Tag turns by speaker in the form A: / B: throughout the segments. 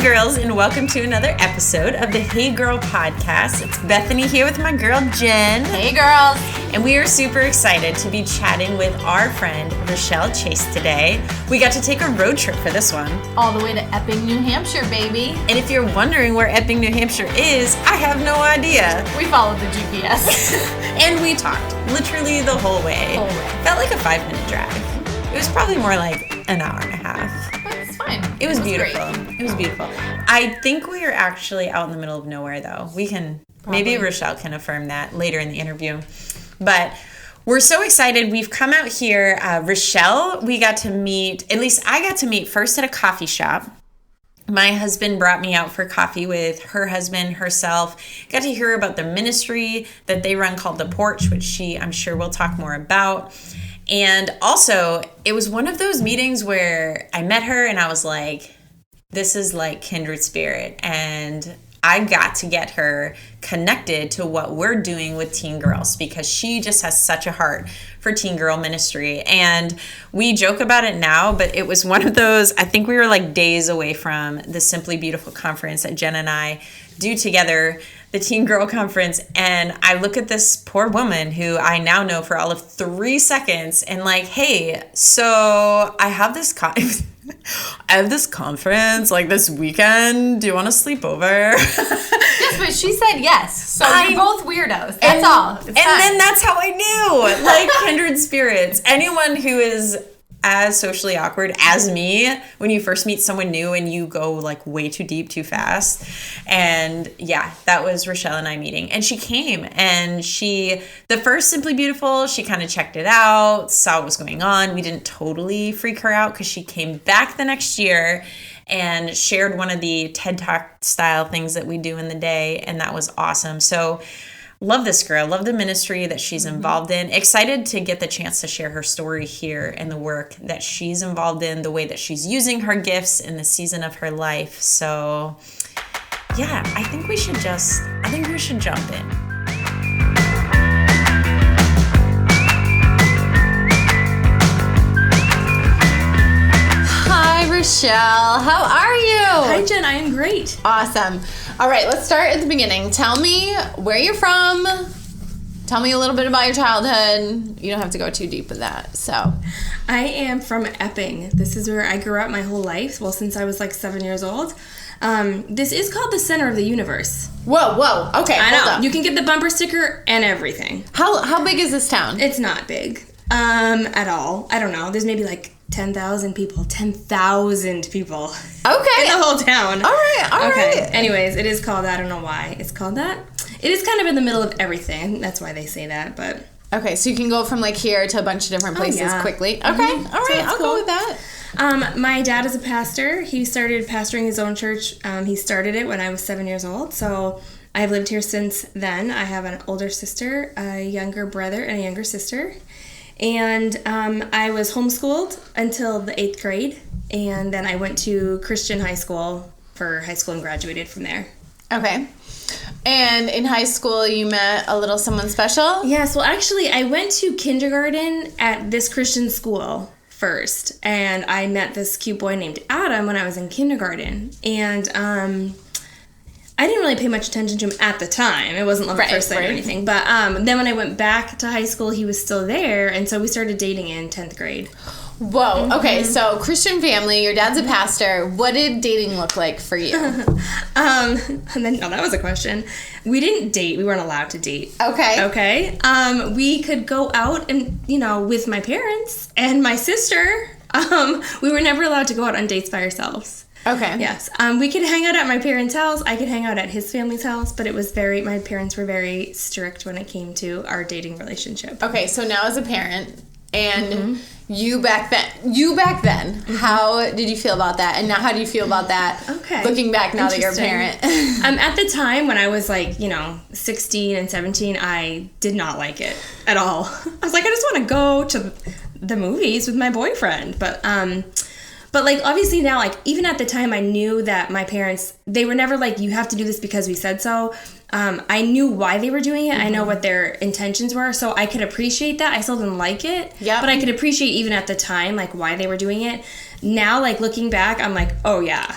A: girls, and welcome to another episode of the Hey Girl podcast. It's Bethany here with my girl Jenn.
B: Hey girls.
A: And we are super excited to be chatting with our friend Rachelle Chase today. We got to take a road trip for this one.
B: All the way to Epping, New Hampshire, baby.
A: And if you're wondering where Epping, New Hampshire is, I have no idea.
B: We followed the GPS.
A: And we talked literally the whole way. Felt like a 5-minute drive. It was probably more like an hour and a half.
B: But it's fine.
A: It was beautiful.
B: Great.
A: It was beautiful. I think we are actually out in the middle of nowhere, though. We can,
B: Probably.
A: maybe Rachelle can affirm that later in the interview. But we're so excited. We've come out here. Rachelle, we got to meet, at least I got to meet first at a coffee shop. My husband brought me out for coffee with her husband, herself. Got to hear about the ministry that they run called the Porch, which I'm sure we'll talk more about. And also, it was one of those meetings where I met her and I was like, this is like kindred spirit. And I got to get her connected to what we're doing with teen girls because she just has such a heart for teen girl ministry. And we joke about it now, but it was one of those, I think we were like days away from the Simply Beautiful conference that Jenn and I do together, the Teen Girl Conference, and I look at this poor woman who I now know for all of 3 seconds and like, hey, so I have this conference like this weekend. Do you want to sleep over?
B: Yes, but she said yes. So you're both weirdos. That's all. It's fine.
A: Then that's how I knew. Like kindred spirits. Anyone who is as socially awkward as me when you first meet someone new and you go like way too deep too fast. And yeah, that was Rachelle and I meeting. And she came and the first Simply Beautiful, she kind of checked it out, saw what was going on. We didn't totally freak her out because she came back the next year and shared one of the TED Talk style things that we do in the day. And that was awesome. So love this girl, love the ministry that she's involved in. Excited to get the chance to share her story here and the work that she's involved in, the way that she's using her gifts in the season of her life. So yeah, I think we should jump in.
B: Hi, Rachelle. How are you?
C: Hi, Jen. I am great.
B: Awesome. All right, let's start at the beginning. Tell me where you're from. Tell me a little bit about your childhood. You don't have to go too deep with that. So,
C: I am from Epping. This is where I grew up my whole life. Well, since I was like 7 years old. This is called the center of the universe.
B: Whoa. Okay,
C: I know.
B: hold up.
C: You can get the bumper sticker and everything.
B: How big is this town?
C: It's not big at all. I don't know. There's maybe like 10,000 people. 10,000 people.
B: Okay.
C: In the whole town.
B: All right.
C: Anyways, it is called, I don't know why it's called that. It is kind of in the middle of everything. I think that's why they say that, but.
B: Okay, so you can go from like here to a bunch of different places quickly. Okay,
C: Mm-hmm.
B: all right,
C: So
B: I'll
C: cool.
B: go with that.
C: My dad is a pastor. He started pastoring his own church. He started it when I was 7 years old. So I've lived here since then. I have an older sister, a younger brother, and a younger sister. And I was homeschooled until the 8th grade. And then I went to Christian high school for high school and graduated from there.
B: Okay. And in high school, you met a little someone special?
C: Yes, well, actually, I went to kindergarten at this Christian school first, and I met this cute boy named Adam when I was in kindergarten, and I didn't really pay much attention to him at the time. It wasn't love at first sight or anything, but then when I went back to high school, he was still there, and so we started dating in 10th grade.
B: Whoa. Okay, so Christian family, your dad's a pastor. What did dating look like for you?
C: And then, that was a question. We didn't date. We weren't allowed to date.
B: Okay.
C: We could go out and, with my parents and my sister. We were never allowed to go out on dates by ourselves.
B: Okay.
C: Yes. We could hang out at my parents' house. I could hang out at his family's house, but my parents were very strict when it came to our dating relationship.
B: Okay, so now as a parent, and you back then, how did you feel about that? And now how do you feel about that looking back now that you're a parent?
C: At the time when I was 16 and 17, I did not like it at all. I was like, I just want to go to the movies with my boyfriend. But But, like, obviously now, like, even at the time, I knew that my parents, they were never like, you have to do this because we said so. I knew why they were doing it. I know what their intentions were, so I could appreciate that. I still didn't like it, but I could appreciate even at the time, like, why they were doing it. Now, like, looking back, I'm like, oh, yeah.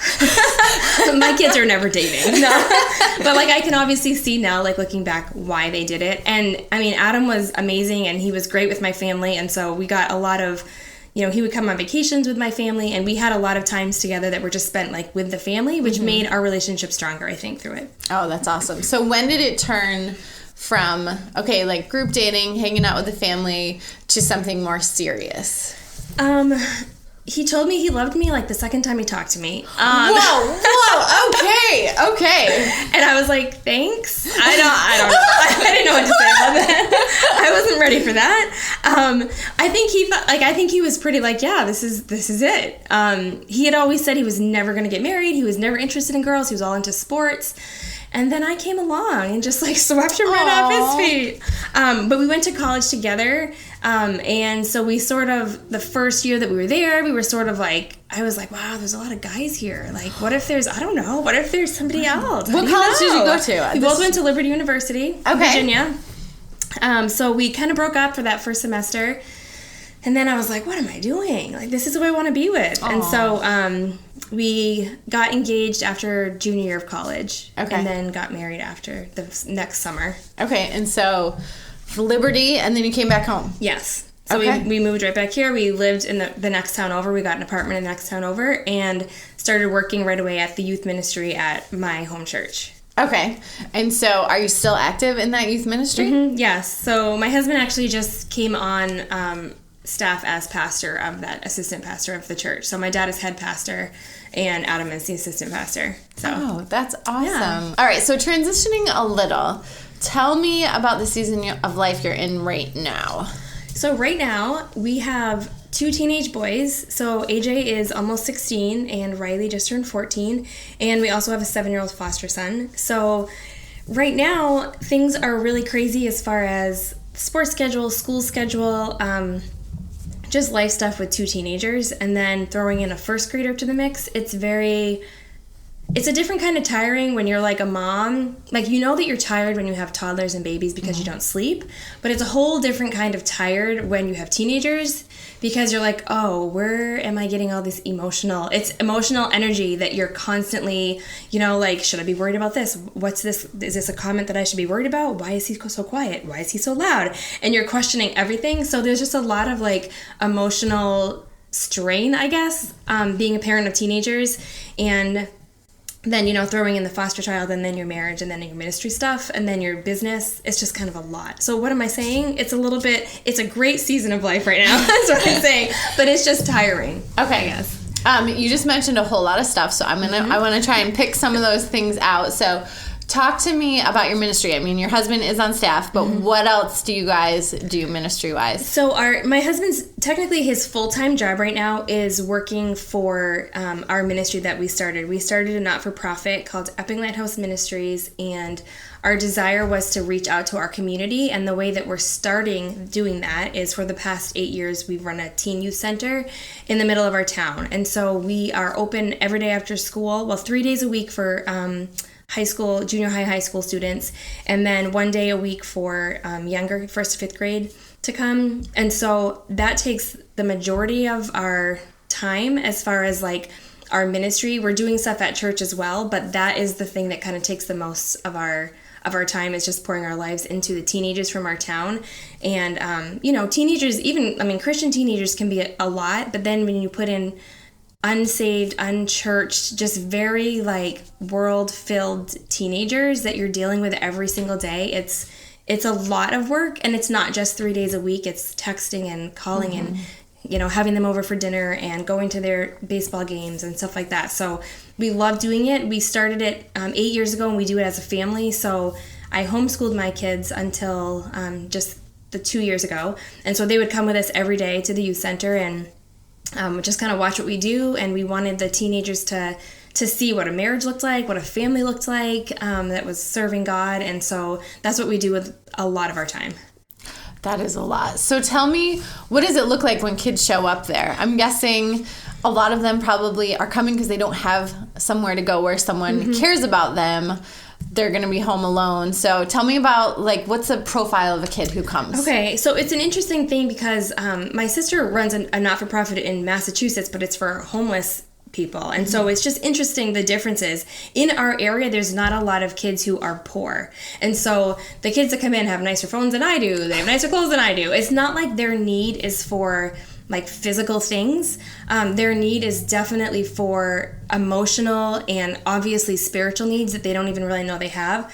C: My kids are never dating. No. But, like, I can obviously see now, like, looking back, why they did it. And, I mean, Adam was amazing, and he was great with my family, and so we got a lot of, you know, he would come on vacations with my family, and we had a lot of times together that were just spent, like, with the family, which made our relationship stronger, I think, through it.
B: Oh, that's awesome. So when did it turn from, okay, like, group dating, hanging out with the family, to something more serious?
C: He told me he loved me, like, the second time he talked to me.
B: Whoa, okay.
C: And I was like, thanks. I don't know. I didn't know what to say about that. I wasn't ready for that. I think he thought, like, I think he was pretty like, yeah, this is it. He had always said he was never going to get married. He was never interested in girls. He was all into sports. And then I came along and just, like, swept him right off his feet. But we went to college together. And so we sort of, the first year that we were there, we were sort of like, I was like, wow, there's a lot of guys here. Like, what if there's, I don't know, what if there's somebody else?
B: What college did you go to?
C: We both went to Liberty University, Virginia. So we kind of broke up for that first semester. And then I was like, what am I doing? Like, this is who I want to be with. Aww. And so we got engaged after junior year of college. Okay. And then got married after the next summer.
B: Okay, and so Liberty, and then you came back home.
C: Yes. So we moved right back here. We lived in the next town over. We got an apartment in the next town over and started working right away at the youth ministry at my home church.
B: Okay. And so are you still active in that youth ministry?
C: Mm-hmm. Yes. So my husband actually just came on staff as pastor of that, assistant pastor of the church. So my dad is head pastor and Adam is the assistant pastor. So.
B: Oh, that's awesome. Yeah. All right. So transitioning a little, tell me about the season of life you're in right now.
C: So right now, we have 2 teenage boys. So AJ is almost 16, and Riley just turned 14. And we also have a 7-year-old foster son. So right now, things are really crazy as far as sports schedule, school schedule, just life stuff with 2 teenagers. And then throwing in a first grader to the mix, it's a different kind of tiring when you're like a mom. Like, you know that you're tired when you have toddlers and babies because you don't sleep, but it's a whole different kind of tired when you have teenagers because you're like, oh, where am I getting all this it's emotional energy that you're constantly, you know, like, should I be worried about this? What's this? Is this a comment that I should be worried about? Why is he so quiet? Why is he so loud? And you're questioning everything. So there's just a lot of, like, emotional strain, I guess, being a parent of teenagers. And then, you know, throwing in the foster child and then your marriage and then your ministry stuff and then your business, it's just kind of a lot. So what am I saying? It's a great season of life right now. That's what I'm saying. But it's just tiring.
B: Okay. Yes. You just mentioned a whole lot of stuff, so I want to try and pick some of those things out. So talk to me about your ministry. I mean, your husband is on staff, but what else do you guys do ministry-wise?
C: So my husband's, technically his full-time job right now is working for our ministry that we started. We started a not-for-profit called Epping Lighthouse Ministries, and our desire was to reach out to our community, and the way that we're starting doing that is for the past 8 years, we've run a teen youth center in the middle of our town. And so we are open every day after school, 3 days a week for high school, junior high school students, and then 1 day a week for younger, 1st to 5th grade to come. And so that takes the majority of our time as far as, like, our ministry. We're doing stuff at church as well, but that is the thing that kind of takes the most of our time, is just pouring our lives into the teenagers from our town. And, you know, teenagers, Christian teenagers can be a lot, but then when you put in unsaved, unchurched, just very, like, world-filled teenagers that you're dealing with every single day, it's a lot of work, and it's not just 3 days a week. It's texting and calling and, you know, having them over for dinner and going to their baseball games and stuff like that. So we love doing it. We started it 8 years ago, and we do it as a family. So I homeschooled my kids until just the 2 years ago, and so they would come with us every day to the youth center and just kind of watch what we do. And we wanted the teenagers to see what a marriage looked like, what a family looked like, that was serving God. And so that's what we do with a lot of our time.
B: That is a lot. So tell me, what does it look like when kids show up there? I'm guessing a lot of them probably are coming because they don't have somewhere to go where someone cares about them. They're going to be home alone. So tell me about, like, what's a profile of a kid who comes?
C: Okay, so it's an interesting thing because my sister runs a not-for-profit in Massachusetts, but it's for homeless people. And so it's just interesting the differences. In our area, there's not a lot of kids who are poor. And so the kids that come in have nicer phones than I do. They have nicer clothes than I do. It's not like their need is for like physical things. Their need is definitely for emotional and obviously spiritual needs that they don't even really know they have.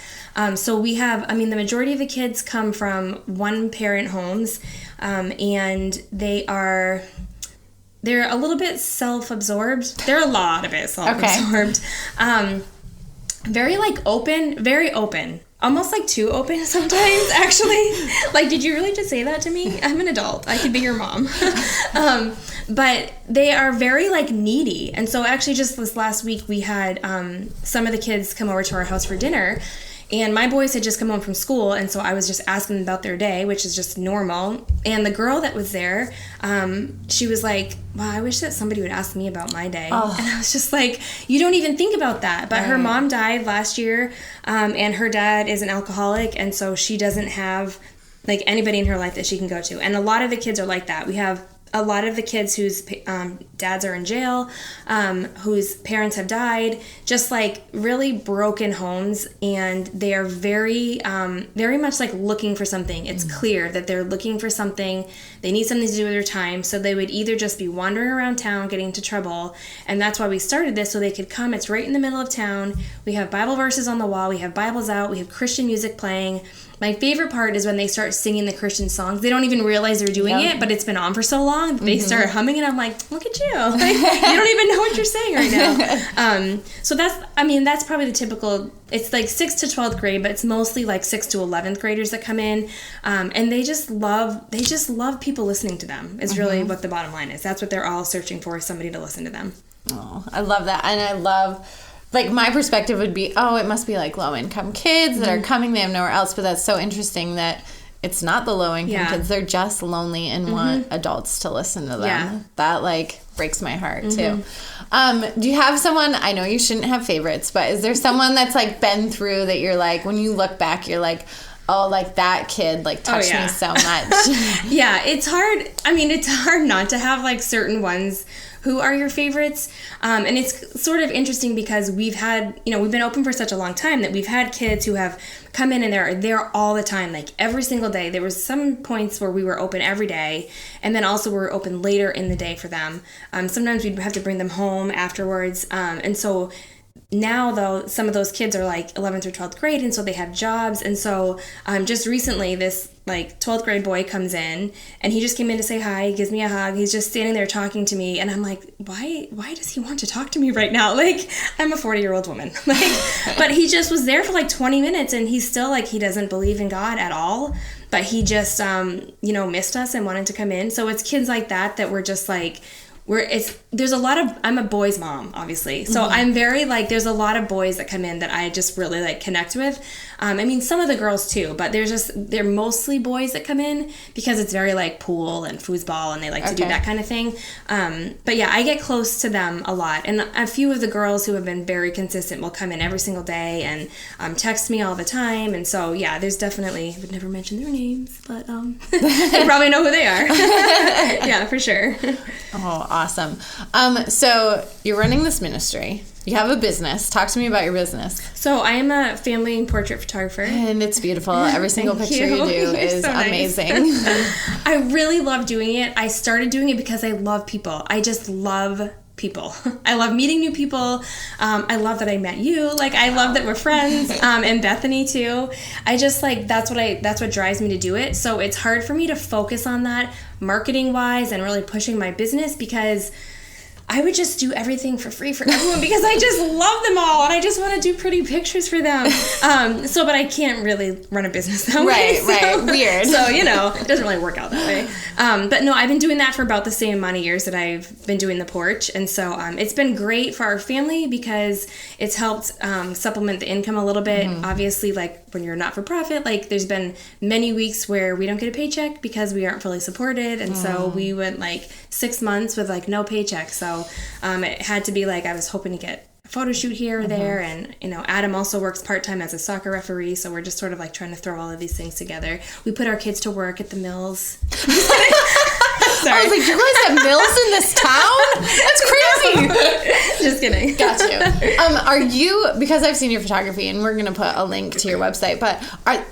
C: So we have, I mean, the majority of the kids come from one-parent homes, and they're a little bit self-absorbed. They're a lot of it self-absorbed. Okay. Very like open, very open. Almost like too open sometimes, actually. Like, did you really just say that to me? I'm an adult. I could be your mom. But they are very, like, needy. And so actually just this last week, we had some of the kids come over to our house for dinner. And my boys had just come home from school, and so I was just asking them about their day, which is just normal. And the girl that was there, she was like, wow, I wish that somebody would ask me about my day. Oh. And I was just like, you don't even think about that. But her mom died last year, and her dad is an alcoholic, and so she doesn't have, like, anybody in her life that she can go to. And a lot of the kids are like that. We have a lot of the kids whose dads are in jail, whose parents have died, just like really broken homes, and they are very, very much like looking for something. It's clear that they're looking for something. They need something to do with their time, so they would either just be wandering around town getting into trouble, and that's why we started this, so they could come. It's right in the middle of town. We have Bible verses on the wall. We have Bibles out. We have Christian music playing. My favorite part is when they start singing the Christian songs. They don't even realize they're doing it, but it's been on for so long. They start humming, and I'm like, look at you. Like, you don't even know what you're saying right now. So that's probably the typical, it's like 6th to 12th grade, but it's mostly like 6th to 11th graders that come in. And they just love people listening to them is really what the bottom line is. That's what they're all searching for, is somebody to listen to them.
B: Oh, I love that. And I love... Like, my perspective would be, oh, it must be, like, low-income kids that are coming. They have nowhere else. But that's so interesting that it's not the low-income kids. They're just lonely and want adults to listen to them. Yeah. That, like, breaks my heart, too. Do you have someone, I know you shouldn't have favorites, but is there someone that's, like, been through that you're, like, when you look back, you're, like, oh, like, that kid, like, touched me so much?
C: Yeah, it's hard. I mean, it's hard not to have, like, certain ones who are your favorites. And it's sort of interesting because we've been open for such a long time that we've had kids who have come in and they're there all the time, like every single day. There was some points where we were open every day, and then also we were open later in the day for them. Sometimes we'd have to bring them home afterwards. And so now, though, some of those kids are like 11th or 12th grade, and so they have jobs. And so just recently, this like 12th grade boy comes in, and he just came in to say hi. He gives me a hug. He's just standing there talking to me, and I'm like, why does he want to talk to me right now? Like, I'm a 40-year-old woman. Like, but he just was there for like 20 minutes, and he's still like, he doesn't believe in God at all. But he just, missed us and wanted to come in. So it's kids like that we're just like, there's a lot of, I'm a boy's mom, obviously. So I'm very like, there's a lot of boys that come in that I just really like connect with. I mean, some of the girls too, but they're mostly boys that come in because it's very like pool and foosball, and they like to do that kind of thing. But yeah, I get close to them a lot. And a few of the girls who have been very consistent will come in every single day and text me all the time. And so yeah, there's definitely, I would never mention their names, but they probably know who they are. Yeah, for sure.
B: Oh, awesome. So you're running this ministry. You have a business. Talk to me about your business.
C: So I am a family and portrait photographer.
B: And it's beautiful. Every single picture you do is so amazing.
C: I really love doing it. I started doing it because I love people. I just love people. I love meeting new people. I love that I met you. Like, I love that we're friends. And Bethany too. I just like, that's what drives me to do it. So it's hard for me to focus on that marketing wise and really pushing my business, because I would just do everything for free for everyone because I just love them all and I just want to do pretty pictures for them. But I can't really run a business that way.
B: Right. Weird.
C: So, it doesn't really work out that way. But no, I've been doing that for about the same amount of years that I've been doing the Porch. And so it's been great for our family because it's helped supplement the income a little bit. Obviously, like, when you're not for profit, like there's been many weeks where we don't get a paycheck because we aren't fully supported. And so we went like 6 months with like no paycheck. So it had to be like, I was hoping to get a photo shoot here or there. And, you know, Adam also works part-time as a soccer referee. So we're just sort of like trying to throw all of these things together. We put our kids to work at the mills. Sorry.
B: I was like, you guys have mills in this town? That's crazy.
C: Just kidding.
B: Got you. Are you, because I've seen your photography, and we're going to put a link to your website, but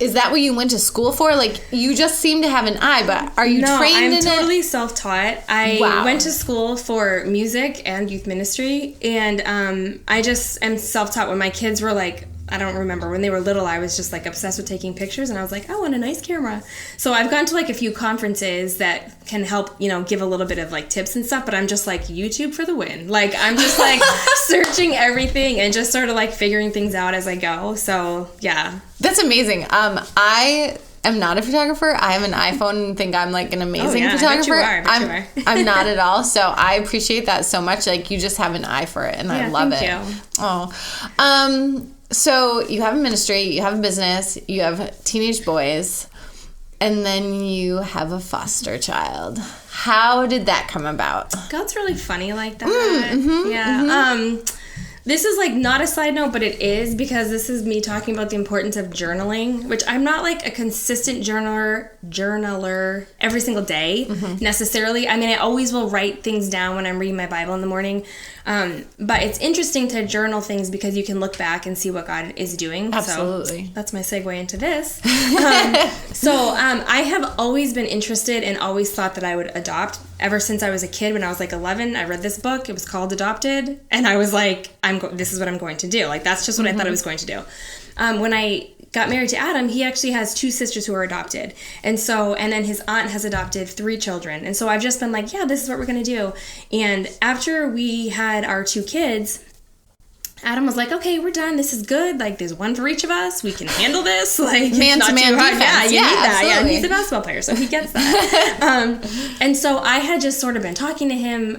B: is that what you went to school for? Like, you just seem to have an eye, but are you trained in it?
C: No, I'm totally self-taught. I went to school for music and youth ministry, and I just am self-taught. When my kids were like, I don't remember, when they were little, I was just like obsessed with taking pictures, and I was like, I want a nice camera. So I've gone to like a few conferences that can help, you know, give a little bit of like tips and stuff, but I'm just like YouTube for the win. Like I'm just like searching everything and just sort of like figuring things out as I go. So yeah.
B: That's amazing. I am not a photographer. I have an iPhone and think I'm like an amazing photographer.
C: I bet you are.
B: I'm not at all. So I appreciate that so much. Like you just have an eye for it, and I love it.
C: Thank you.
B: Oh. So you have a ministry, you have a business, you have teenage boys, and then you have a foster child. How did that come about?
C: God's really funny like that. This is like not a side note, but it is, because this is me talking about the importance of journaling, which I'm not like a consistent journaler every single day necessarily. I mean, I always will write things down when I'm reading my Bible in the morning. But it's interesting to journal things because you can look back and see what God is doing.
B: Absolutely.
C: So that's my segue into this. I have always been interested and always thought that I would adopt. Ever since I was a kid, when I was like 11, I read this book. It was called Adopted. And I was like, this is what I'm going to do. Like, that's just what I thought I was going to do. When I got married to Adam, he actually has 2 sisters who are adopted. And then his aunt has adopted 3 children. And so I've just been like, yeah, this is what we're going to do. And after we had our 2 kids, Adam was like, okay, we're done. This is good. Like, there's one for each of us. We can handle this. Like,
B: man-to-man defense.
C: Yeah, you need that.
B: Absolutely.
C: Yeah, and he's a basketball player, so he gets that. And so I had just sort of been talking to him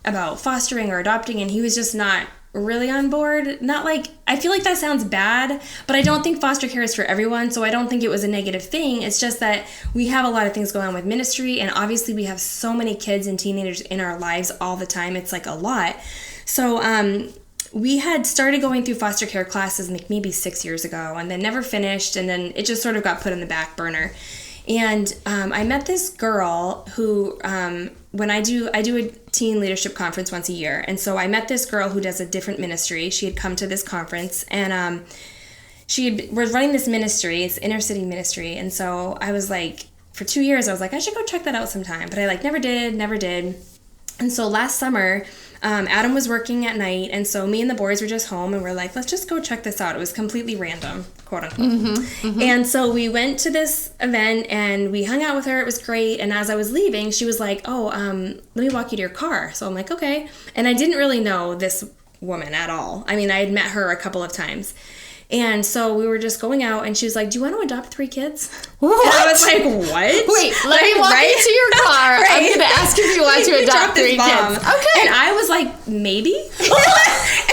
C: about fostering or adopting, and he was just not really on board. Not like, I feel like that sounds bad, but I don't think foster care is for everyone, so I don't think it was a negative thing. It's just that we have a lot of things going on with ministry, and obviously we have so many kids and teenagers in our lives all the time. It's like a lot. So we had started going through foster care classes like maybe 6 years ago, and then never finished, and then it just sort of got put on the back burner. And I met this girl who, when I do a teen leadership conference once a year, and so I met this girl who does a different ministry. She had come to this conference, and was running this ministry. It's inner city ministry, and so I was like, for 2 years, I was like, I should go check that out sometime, but I like never did. And so last summer, Adam was working at night, and so me and the boys were just home, and we're like, let's just go check this out. It was completely random, quote unquote. And so we went to this event, and we hung out with her. It was great. And as I was leaving, she was like, let me walk you to your car. So I'm like, okay. And I didn't really know this woman at all. I mean, I had met her a couple of times. And so we were just going out, and she was like, do you want to adopt 3 kids?
B: What?
C: And I was like, what?
B: Wait, let me walk you to your car.
C: Right.
B: I'm going to ask if you want to adopt 3 kids. Okay.
C: And I was like, maybe?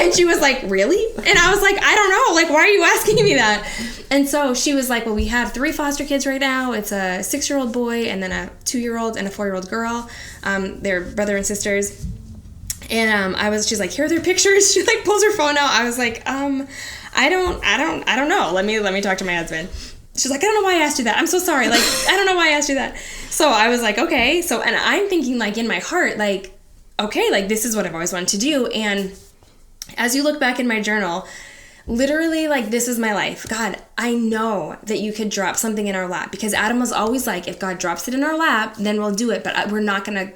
C: And she was like, really? And I was like, I don't know. Like, why are you asking me that? And so she was like, well, we have 3 foster kids right now. It's a 6-year-old boy, and then a 2-year-old and a 4-year-old girl. They're brother and sisters. And she's like, here are their pictures. She like pulls her phone out. I was like, I don't know. Let me talk to my husband. She's like, I don't know why I asked you that. I'm so sorry. Like, I don't know why I asked you that. So I was like, okay. So, and I'm thinking like in my heart, like, okay, like this is what I've always wanted to do. And as you look back in my journal, literally like this is my life. God, I know that you could drop something in our lap, because Adam was always like, if God drops it in our lap, then we'll do it. But we're not gonna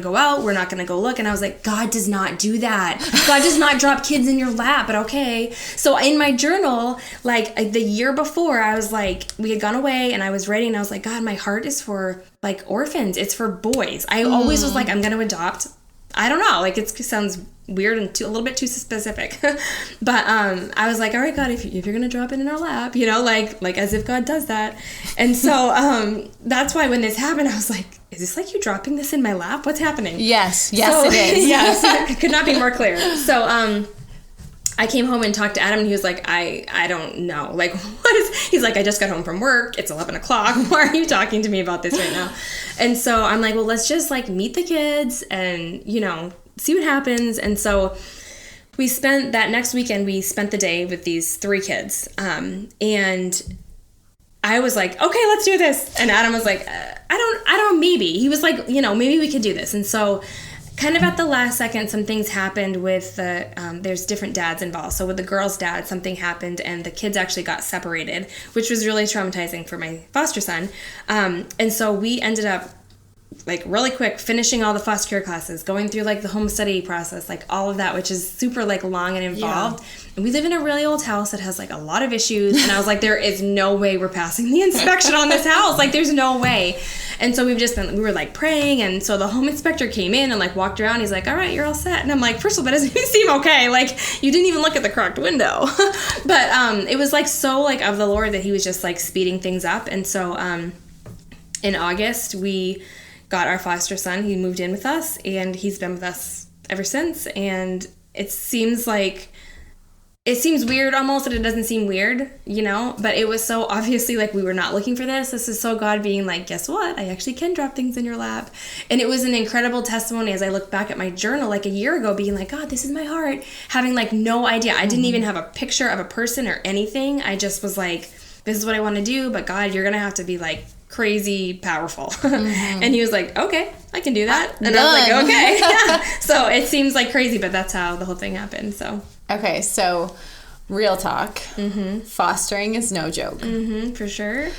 C: go out. We're not gonna go look. And I was like, God does not do that. God does not drop kids in your lap. But okay. So in my journal, like the year before, I was like, we had gone away, and I was writing, and I was like, God, my heart is for like orphans. It's for boys. I always was like, I'm gonna adopt. I don't know. Like it sounds weird and a little bit too specific. But I was like, all right, God, if you're going to drop it in our lap, you know, like as if God does that. And so that's why when this happened, I was like, is this like you dropping this in my lap? What's happening?
B: Yes, it is.
C: Yes, it could not be more clear. So I came home and talked to Adam, and he was like, I don't know. Like, he's like, I just got home from work. It's 11 o'clock. Why are you talking to me about this right now? And so I'm like, well, let's just like meet the kids and, you know, see what happens. And so we spent that next weekend, we spent the day with these 3 kids. And I was like, okay, let's do this. And Adam was like, I don't, maybe. He was like, you know, maybe we could do this. And so kind of at the last second, some things happened with the, there's different dads involved. So with the girl's dad, something happened and the kids actually got separated, which was really traumatizing for my foster son. And so we ended up like really quick finishing all the foster care classes, going through like the home study process, like all of that, which is super like long and involved. Yeah. And we live in a really old house that has like a lot of issues. And I was like, there is no way we're passing the inspection on this house. Like there's no way. And so we were like praying. And so the home inspector came in and like walked around. He's like, all right, you're all set. And I'm like, first of all, that doesn't even seem okay. Like you didn't even look at the cracked window. But it was like so like of the Lord that he was just like speeding things up. And so in August, we got our foster son. He moved in with us and he's been with us ever since. And it seems weird almost, and it doesn't seem weird, you know, but it was so obviously like we were not looking for this. This is so God being like, guess what? I actually can drop things in your lap. And it was an incredible testimony as I look back at my journal like a year ago, being like, God, this is my heart, having like no idea. I didn't even have a picture of a person or anything. I just was like, this is what I want to do, but God, you're going to have to be like crazy powerful. And he was like, okay, I can do that. And I was like, okay. So it seems like crazy, but that's how the whole thing happened. So
B: okay, so real talk. Fostering is no joke.
C: For sure.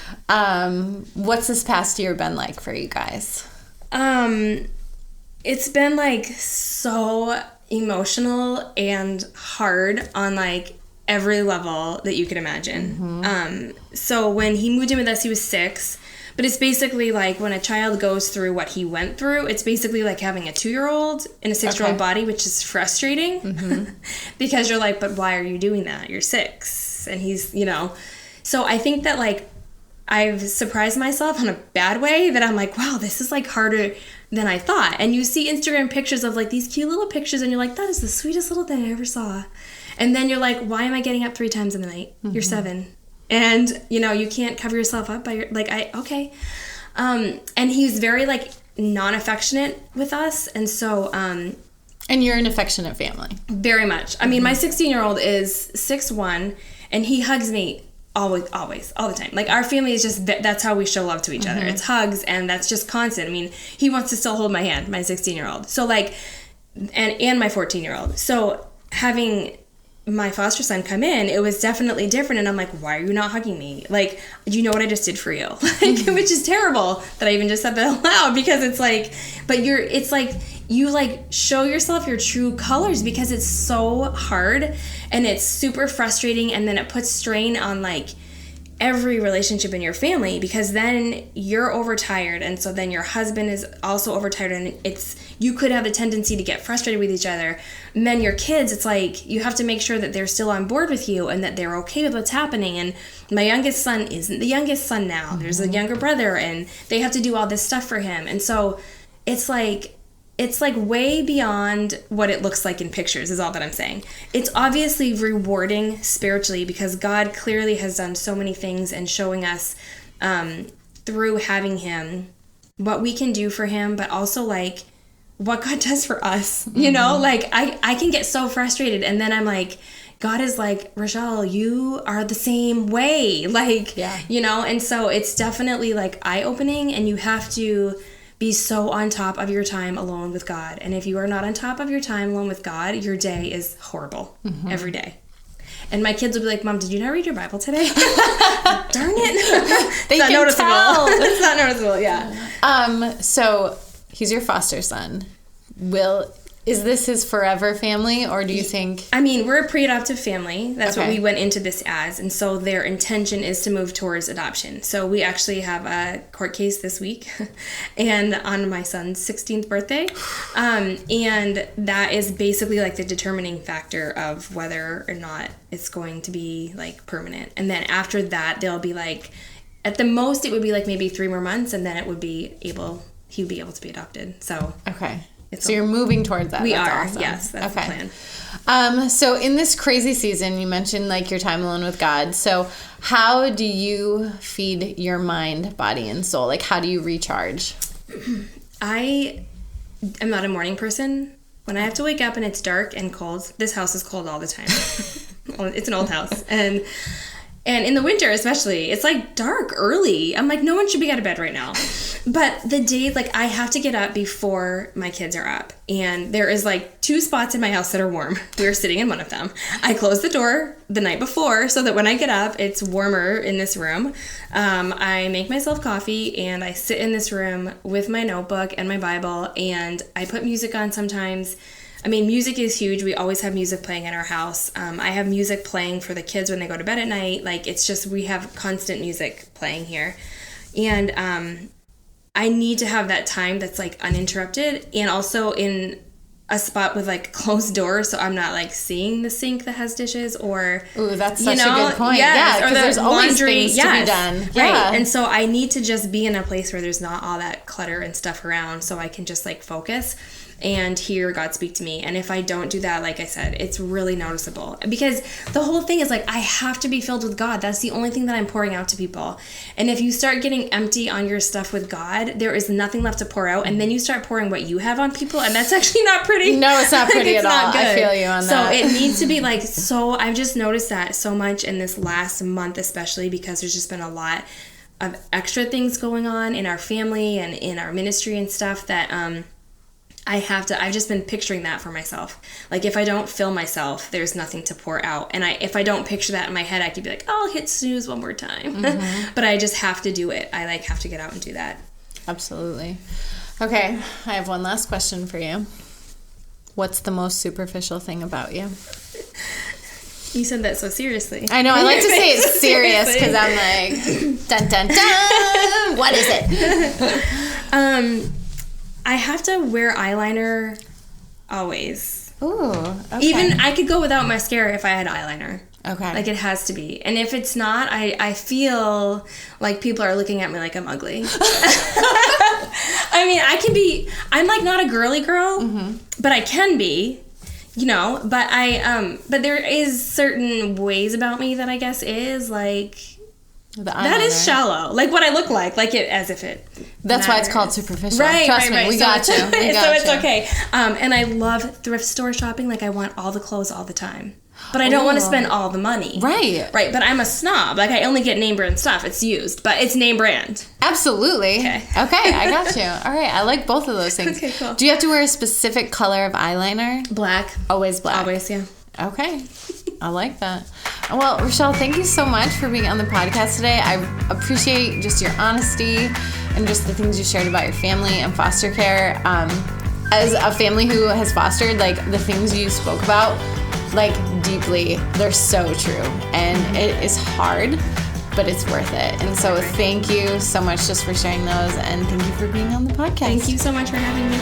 B: What's this past year been like for you guys?
C: It's been like so emotional and hard on like every level that you could imagine. So when he moved in with us, he was 6. But it's basically like when a child goes through what he went through, it's basically like having a 2-year-old in a 6-year-old body, which is frustrating because you're like, but why are you doing that? You're 6. And he's, you know, so I think that like I've surprised myself in a bad way that I'm like, wow, this is like harder than I thought. And you see Instagram pictures of like these cute little pictures and you're like, that is the sweetest little thing I ever saw. And then you're like, why am I getting up 3 times in the night? You're 7. And, you know, you can't cover yourself up by your, like, okay. And he's very, like, non-affectionate with us. And so,
B: and you're an affectionate family.
C: Very much. I mean, my 16-year-old is 6'1", and he hugs me always, all the time. Like, our family is just, that's how we show love to each other. It's hugs, and that's just constant. I mean, he wants to still hold my hand, my 16-year-old. So, like, and my 14-year-old. So, having my foster son come in, it was definitely different. And I'm like, why are you not hugging me? Like, do you know what I just did for you? Like, which is terrible that I even just said that out loud, because it's like, but it's like, you like show yourself your true colors, because it's so hard and it's super frustrating. And then it puts strain on like every relationship in your family, because then you're overtired, and so then your husband is also overtired, and you could have a tendency to get frustrated with each other. And then your kids, it's like you have to make sure that they're still on board with you and that they're okay with what's happening. And my youngest son isn't the youngest son now. There's a younger brother, and they have to do all this stuff for him. And so it's like way beyond what it looks like in pictures, is all that I'm saying. It's obviously rewarding spiritually, because God clearly has done so many things and showing us through having him what we can do for him, but also like what God does for us. You know, like I can get so frustrated, and then I'm like, God is like, Rachelle, you are the same way. Like, you know, and so it's definitely like eye-opening, and you have to be so on top of your time alone with God. And if you are not on top of your time alone with God, your day is horrible every day. And my kids will be like, Mom, did you not read your Bible today? Darn it.
B: They
C: it's not
B: can
C: noticeable.
B: tell.
C: It's not noticeable, yeah.
B: So he's your foster son. Is this his forever family, or do you think?
C: I mean, we're a pre-adoptive family. That's what we went into this as. And so their intention is to move towards adoption. So we actually have a court case this week and on my son's 16th birthday. And that is basically like the determining factor of whether or not it's going to be like permanent. And then after that, they'll be like, at the most, it would be like maybe 3 more months, and then he would be able to be adopted. So
B: okay. So you're moving towards that.
C: We
B: That's
C: are.
B: awesome.
C: Yes, that's the plan.
B: So in this crazy season, you mentioned like your time alone with God. So how do you feed your mind, body, and soul? Like, how do you recharge?
C: I am not a morning person. When I have to wake up and it's dark and cold, this house is cold all the time. It's an old house. And in the winter especially, it's like dark early. I'm like, no one should be out of bed right now. But the days, like, I have to get up before my kids are up. And there is like 2 spots in my house that are warm. We're sitting in one of them. I close the door the night before so that when I get up, it's warmer in this room. I make myself coffee and I sit in this room with my notebook and my Bible, and I put music on sometimes. I mean, music is huge. We always have music playing in our house. I have music playing for the kids when they go to bed at night. Like, it's just, we have constant music playing here. And I need to have that time that's like uninterrupted, and also in a spot with like closed doors, so I'm not like seeing the sink that has dishes, or
B: ooh, that's such a good point.
C: Yes,
B: yeah, because there's always things to be done.
C: Right.
B: Yeah.
C: And so I need to just be in a place where there's not all that clutter and stuff around, so I can just like focus and hear God speak to me. And if I don't do that, like I said, it's really noticeable, because the whole thing is like, I have to be filled with God. That's the only thing that I'm pouring out to people. And if you start getting empty on your stuff with God, there is nothing left to pour out, and then you start pouring what you have on people, and that's actually not pretty.
B: No, it's not pretty at all. I feel you on that.
C: So it needs to be like, so I've just noticed that so much in this last month, especially because there's just been a lot of extra things going on in our family and in our ministry and stuff that I've just been picturing that for myself. Like, if I don't fill myself, there's nothing to pour out. And if I don't picture that in my head, I could be like, oh, I'll hit snooze one more time. But I just have to do it. I like have to get out and do that.
B: Absolutely. Okay, I have one last question for you. What's the most superficial thing about you?
C: You said that so seriously.
B: I know, I like to say it serious because I'm like, dun, dun, dun. What is it?
C: I have to wear eyeliner always.
B: Ooh, okay.
C: Even I could go without mascara if I had eyeliner.
B: Okay.
C: Like, it has to be. And if it's not, I feel like people are looking at me like I'm ugly. I mean, I'm like not a girly girl, but I can be, you know, but but there is certain ways about me that I guess is like, that is shallow. Like what I look like it as if it
B: That's
C: matters.
B: why it's called superficial.
C: Right,
B: Trust me, we got you.
C: So it's okay. And I love thrift store shopping. Like, I want all the clothes all the time. But I don't want to spend all the money.
B: Right.
C: Right, but I'm a snob. Like, I only get name brand stuff. It's used, but it's name brand.
B: Absolutely. Okay, I got you. All right, I like both of those things.
C: Okay, cool.
B: Do you have to wear a specific color of eyeliner?
C: Black.
B: Always black.
C: Always, yeah.
B: Okay, I like that. Well, Rachelle, thank you so much for being on the podcast today. I appreciate just your honesty and just the things you shared about your family and foster care. As a family who has fostered, like, the things you spoke about, like, deeply, they're so true. And it is hard, but it's worth it. And so thank you so much just for sharing those, and thank you for being on the podcast.
C: Thank you so much for having me.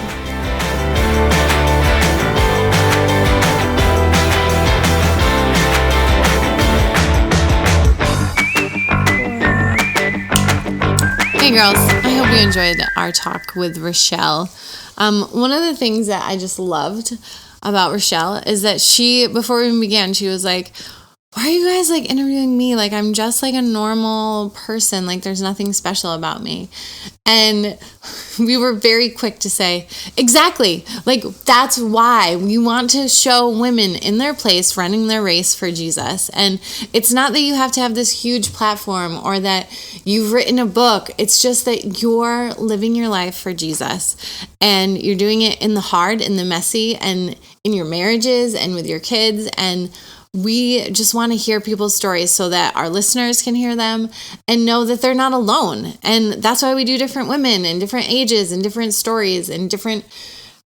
B: Hey girls, I hope you enjoyed our talk with Rachelle. One of the things that I just loved about Rachelle is that before we even began, she was like, why are you guys like interviewing me? Like, I'm just like a normal person. Like, there's nothing special about me. And we were very quick to say, exactly. Like, that's why we want to show women in their place running their race for Jesus. And it's not that you have to have this huge platform or that you've written a book. It's just that you're living your life for Jesus. And you're doing it in the hard, in the messy, and in your marriages and with your kids. And we just want to hear people's stories so that our listeners can hear them and know that they're not alone. And that's why we do different women in different ages and different stories and different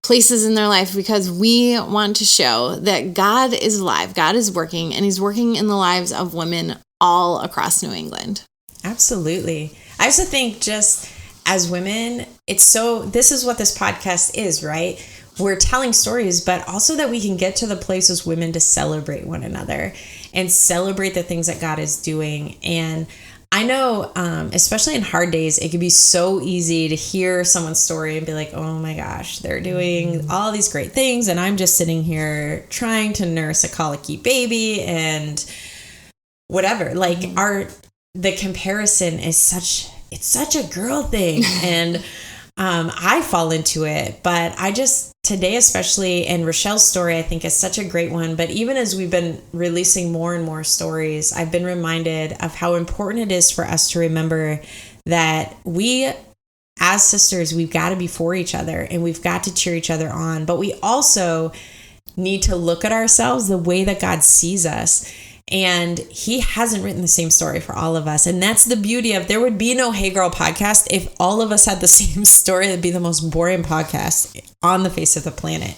B: places in their life, because we want to show that God is alive, God is working, and he's working in the lives of women all across New England.
A: Absolutely. I also think just as women, this is what this podcast is, right? We're telling stories, but also that we can get to the place as women to celebrate one another and celebrate the things that God is doing. And I know, especially in hard days, it can be so easy to hear someone's story and be like, oh my gosh, they're doing all these great things. And I'm just sitting here trying to nurse a colicky baby and whatever. Like the comparison is it's such a girl thing. And I fall into it, but today especially, and Rachelle's story I think is such a great one, but even as we've been releasing more and more stories, I've been reminded of how important it is for us to remember that we as sisters, we've got to be for each other and we've got to cheer each other on, but we also need to look at ourselves the way that God sees us. And he hasn't written the same story for all of us. And that's the beauty of, there would be no Hey Girl podcast if all of us had the same story. It'd be the most boring podcast on the face of the planet.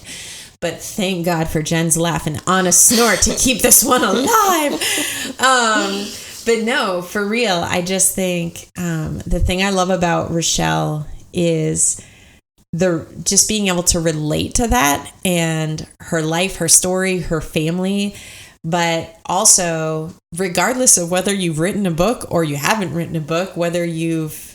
A: But thank God for Jen's laughing on a snort to keep this one alive. But no, for real, I just think the thing I love about Rachelle is just being able to relate to that and her life, her story, her family. But also, regardless of whether you've written a book or you haven't written a book, whether you've,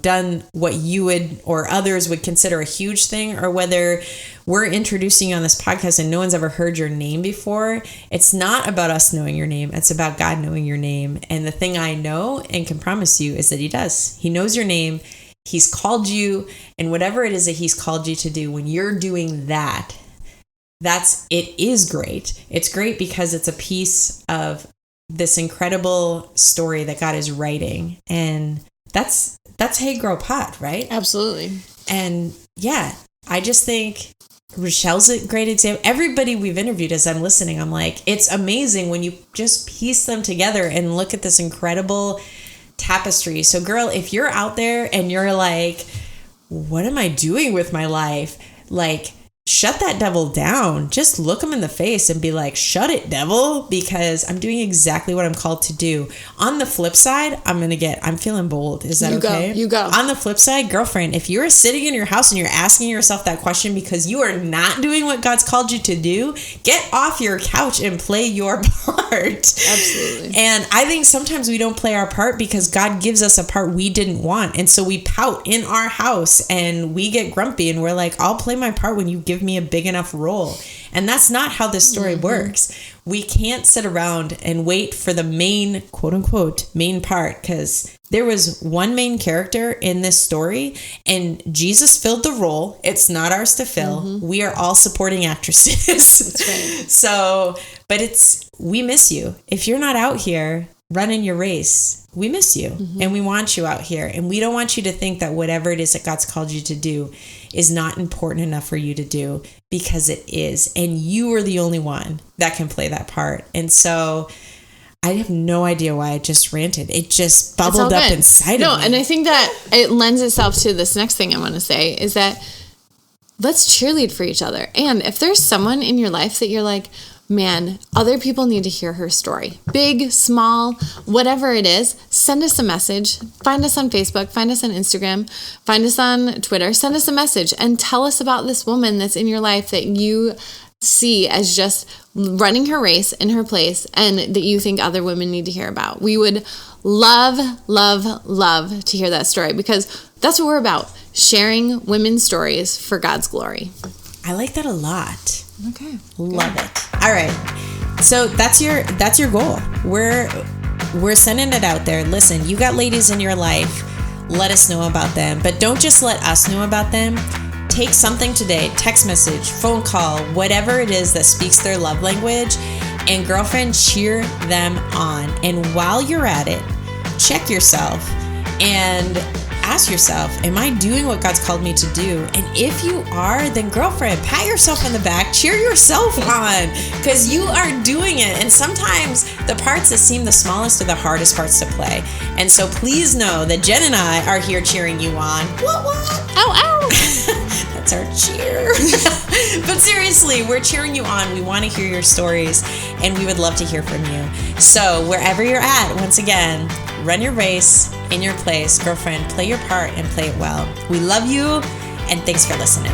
A: done what you would or others would consider a huge thing, or whether we're introducing you on this podcast and no one's ever heard your name before, it's not about us knowing your name. It's about God knowing your name. And the thing I know and can promise you is that he does. He knows your name. He's called you. And whatever it is that he's called you to do, when you're doing that, it is great. It's great because it's a piece of this incredible story that God is writing. And that's Hey Girl Pod, right?
B: Absolutely.
A: And yeah, I just think Rachelle's a great example. Everybody we've interviewed, as I'm listening, I'm like, it's amazing when you just piece them together and look at this incredible tapestry. So girl, if you're out there and you're like, what am I doing with my life? Like, shut that devil down. Just look him in the face and be like, shut it, devil, because I'm doing exactly what I'm called to do. On the flip side, I'm feeling bold. Is that okay?
B: You go.
A: On the flip side, girlfriend, if you're sitting in your house and you're asking yourself that question because you are not doing what God's called you to do, get off your couch and play your part.
B: Absolutely.
A: And I think sometimes we don't play our part because God gives us a part we didn't want. And so we pout in our house and we get grumpy and we're like, I'll play my part when you give me a big enough role. And that's not how this story works. We can't sit around and wait for the main, quote unquote, main part, because there was one main character in this story and Jesus filled the role. It's not ours to fill. We are all supporting actresses. That's right. So, but we miss you. If you're not out here running your race, we miss you and we want you out here. And we don't want you to think that whatever it is that God's called you to do is not important enough for you to do, because it is. And you are the only one that can play that part. And so I have no idea why I just ranted. It just bubbled up inside of me.
B: And I think that it lends itself to this next thing I want to say is that let's cheerlead for each other. And if there's someone in your life that you're like, man, other people need to hear her story. Big, small, whatever it is, send us a message. Find us on Facebook, find us on Instagram, find us on Twitter, send us a message and tell us about this woman that's in your life that you see as just running her race in her place and that you think other women need to hear about. We would love, love, love to hear that story, because that's what we're about, sharing women's stories for God's glory.
A: I like that a lot.
B: Okay.
A: Love it. All right. So that's your goal. We're sending it out there. Listen, you got ladies in your life. Let us know about them. But don't just let us know about them. Take something today, text message, phone call, whatever it is that speaks their love language, and girlfriend, cheer them on. And while you're at it, check yourself and ask yourself, am I doing what God's called me to do? And if you are, then girlfriend, pat yourself on the back, cheer yourself on, because you are doing it. And sometimes the parts that seem the smallest are the hardest parts to play. And so please know that Jenn and I are here cheering you on. What?
B: Ow, ow.
A: That's our cheer. But seriously, we're cheering you on. We want to hear your stories, and we would love to hear from you. So wherever you're at, once again, run your race in your place. Girlfriend, play your part and play it well. We love you, and thanks for listening.